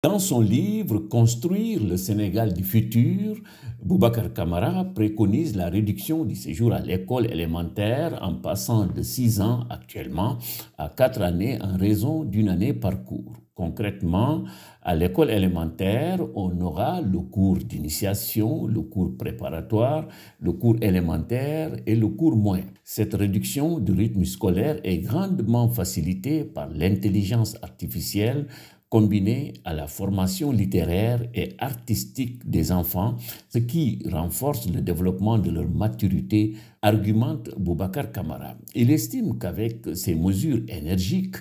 Dans son livre Construire le Sénégal du futur, Boubacar Camara préconise la réduction du séjour à l'école élémentaire en passant de 6 ans actuellement à 4 années en raison d'une année par cours. Concrètement, à l'école élémentaire, on aura le cours d'initiation, le cours préparatoire, le cours élémentaire et le cours moyen. Cette réduction du rythme scolaire est grandement facilitée par l'intelligence artificielle combinée à la formation littéraire et artistique des enfants, ce qui renforce le développement de leur maturité, argumente Boubacar Camara. Il estime qu'avec ces mesures énergiques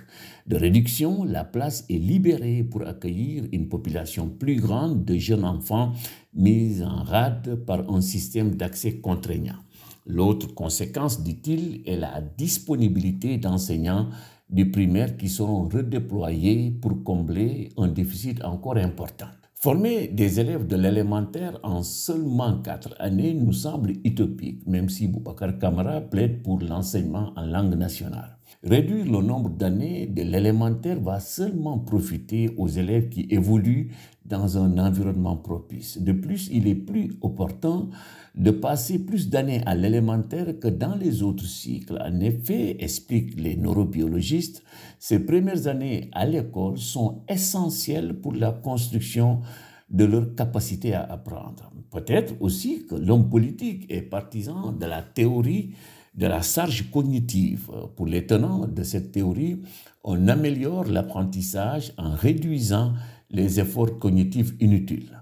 de réduction, la place est libérée pour accueillir une population plus grande de jeunes enfants mis en rade par un système d'accès contraignant. L'autre conséquence, dit-il, est la disponibilité d'enseignants du primaire qui seront redéployés pour combler un déficit encore important. Former des élèves de l'élémentaire en seulement 4 années nous semble utopique, même si Boubacar Camara plaide pour l'enseignement en langue nationale. Réduire le nombre d'années de l'élémentaire va seulement profiter aux élèves qui évoluent dans un environnement propice. De plus, il est plus opportun de passer plus d'années à l'élémentaire que dans les autres cycles. En effet, expliquent les neurobiologistes, ces premières années à l'école sont essentielles pour la construction de leur capacité à apprendre. Peut-être aussi que l'homme politique est partisan de la théorie de la charge cognitive. Pour les tenants de cette théorie, on améliore l'apprentissage en réduisant les efforts cognitifs inutiles.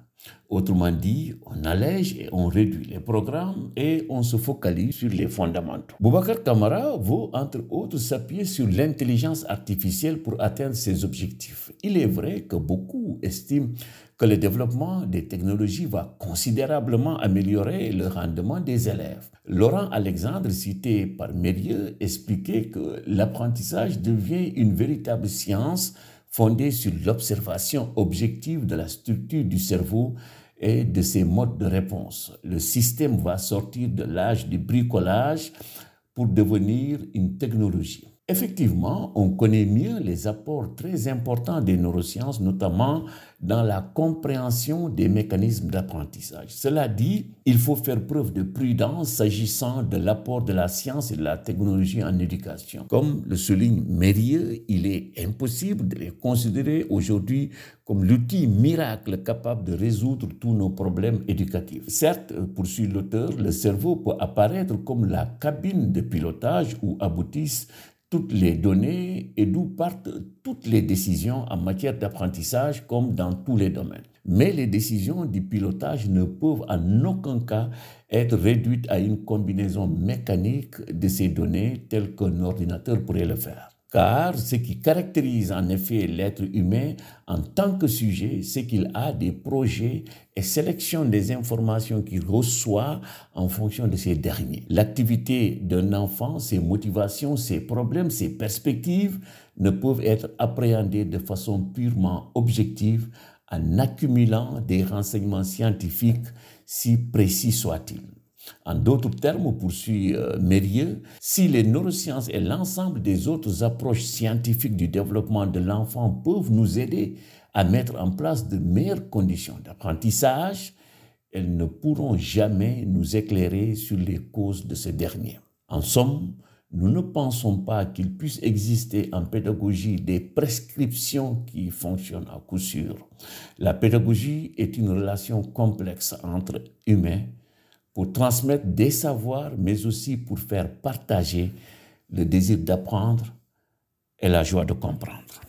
Autrement dit, on allège et on réduit les programmes et on se focalise sur les fondamentaux. Boubacar Camara veut entre autres s'appuyer sur l'intelligence artificielle pour atteindre ses objectifs. Il est vrai que beaucoup estiment que le développement des technologies va considérablement améliorer le rendement des élèves. Laurent Alexandre, cité par Mérieux, expliquait que l'apprentissage devient une véritable science fondée sur l'observation objective de la structure du cerveau et de ses modes de réponse. Le système va sortir de l'âge du bricolage pour devenir une technologie. Effectivement, on connaît mieux les apports très importants des neurosciences, notamment dans la compréhension des mécanismes d'apprentissage. Cela dit, il faut faire preuve de prudence s'agissant de l'apport de la science et de la technologie en éducation. Comme le souligne Mérieux, il est impossible de les considérer aujourd'hui comme l'outil miracle capable de résoudre tous nos problèmes éducatifs. Certes, poursuit l'auteur, le cerveau peut apparaître comme la cabine de pilotage où aboutissent toutes les données et d'où partent toutes les décisions en matière d'apprentissage comme dans tous les domaines. Mais les décisions du pilotage ne peuvent en aucun cas être réduites à une combinaison mécanique de ces données telles qu'un ordinateur pourrait le faire. Car ce qui caractérise en effet l'être humain en tant que sujet, c'est qu'il a des projets et sélectionne des informations qu'il reçoit en fonction de ces derniers. L'activité d'un enfant, ses motivations, ses problèmes, ses perspectives ne peuvent être appréhendées de façon purement objective en accumulant des renseignements scientifiques, si précis soient-ils. En d'autres termes, poursuit Mérieux, si les neurosciences et l'ensemble des autres approches scientifiques du développement de l'enfant peuvent nous aider à mettre en place de meilleures conditions d'apprentissage, elles ne pourront jamais nous éclairer sur les causes de ce dernier. En somme, nous ne pensons pas qu'il puisse exister en pédagogie des prescriptions qui fonctionnent à coup sûr. La pédagogie est une relation complexe entre humains pour transmettre des savoirs, mais aussi pour faire partager le désir d'apprendre et la joie de comprendre.